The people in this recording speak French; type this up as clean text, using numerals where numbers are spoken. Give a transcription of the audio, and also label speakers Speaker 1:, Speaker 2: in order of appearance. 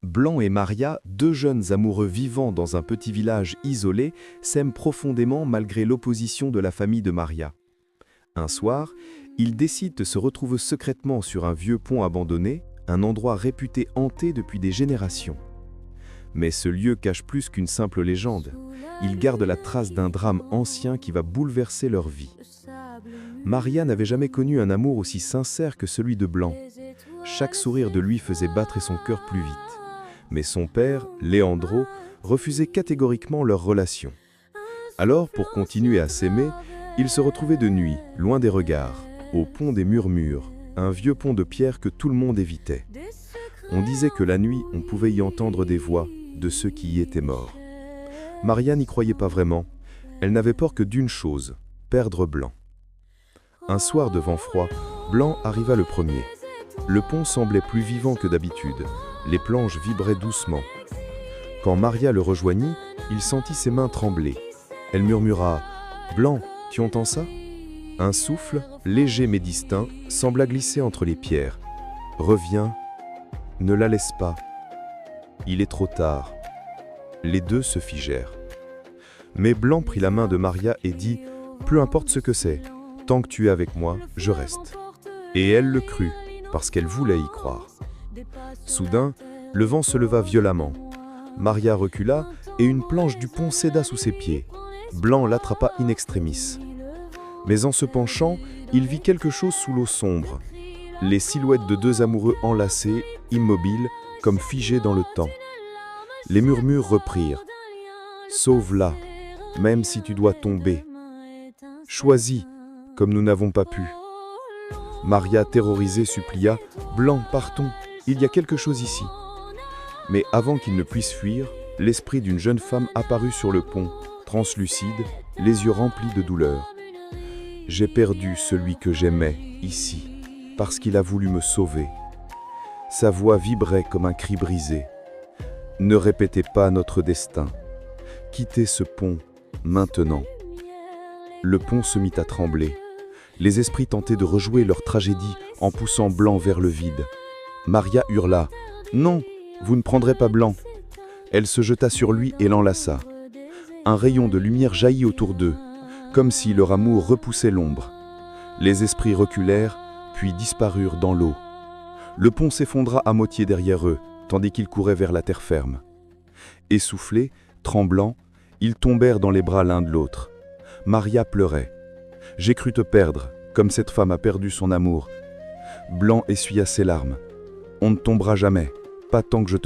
Speaker 1: Blanc et Maria, deux jeunes amoureux vivant dans un petit village isolé, s'aiment profondément malgré l'opposition de la famille de Maria. Un soir, ils décident de se retrouver secrètement sur un vieux pont abandonné, un endroit réputé hanté depuis des générations. Mais ce lieu cache plus qu'une simple légende. Il garde la trace d'un drame ancien qui va bouleverser leur vie. Maria n'avait jamais connu un amour aussi sincère que celui de Blanc. Chaque sourire de lui faisait battre son cœur plus vite. Mais son père, Leandro, refusait catégoriquement leur relation. Alors, pour continuer à s'aimer, ils se retrouvaient de nuit, loin des regards, au pont des Murmures, un vieux pont de pierre que tout le monde évitait. On disait que la nuit, on pouvait y entendre des voix de ceux qui y étaient morts. Maria n'y croyait pas vraiment. Elle n'avait peur que d'une chose, perdre Blanc. Un soir de vent froid, Blanc arriva le premier. Le pont semblait plus vivant que d'habitude. Les planches vibraient doucement. Quand Maria le rejoignit, il sentit ses mains trembler. Elle murmura « Blanc, tu entends ça ?» Un souffle, léger mais distinct, sembla glisser entre les pierres. « Reviens, ne la laisse pas. Il est trop tard. » Les deux se figèrent. Mais Blanc prit la main de Maria et dit « Peu importe ce que c'est, tant que tu es avec moi, je reste. » Et elle le crut, parce qu'elle voulait y croire. Soudain, le vent se leva violemment. Maria recula et une planche du pont céda sous ses pieds. Blanc l'attrapa in extremis. Mais en se penchant, il vit quelque chose sous l'eau sombre. Les silhouettes de deux amoureux enlacés, immobiles, comme figés dans le temps. Les murmures reprirent. « Sauve-la, même si tu dois tomber. Choisis, comme nous n'avons pas pu. » Maria, terrorisée, supplia « Blanc, partons, il y a quelque chose ici. » Mais avant qu'il ne puisse fuir, l'esprit d'une jeune femme apparut sur le pont, translucide, les yeux remplis de douleur. « J'ai perdu celui que j'aimais, ici, parce qu'il a voulu me sauver. » Sa voix vibrait comme un cri brisé. « Ne répétez pas notre destin. Quittez ce pont, maintenant. » Le pont se mit à trembler. Les esprits tentaient de rejouer leur tragédie en poussant Blanc vers le vide. Maria hurla « Non, vous ne prendrez pas Blanc !» Elle se jeta sur lui et l'enlaça. Un rayon de lumière jaillit autour d'eux, comme si leur amour repoussait l'ombre. Les esprits reculèrent, puis disparurent dans l'eau. Le pont s'effondra à moitié derrière eux, tandis qu'ils couraient vers la terre ferme. Essoufflés, tremblants, ils tombèrent dans les bras l'un de l'autre. Maria pleurait. « J'ai cru te perdre, comme cette femme a perdu son amour. » Blanc essuya ses larmes. « On ne tombera jamais, pas tant que je te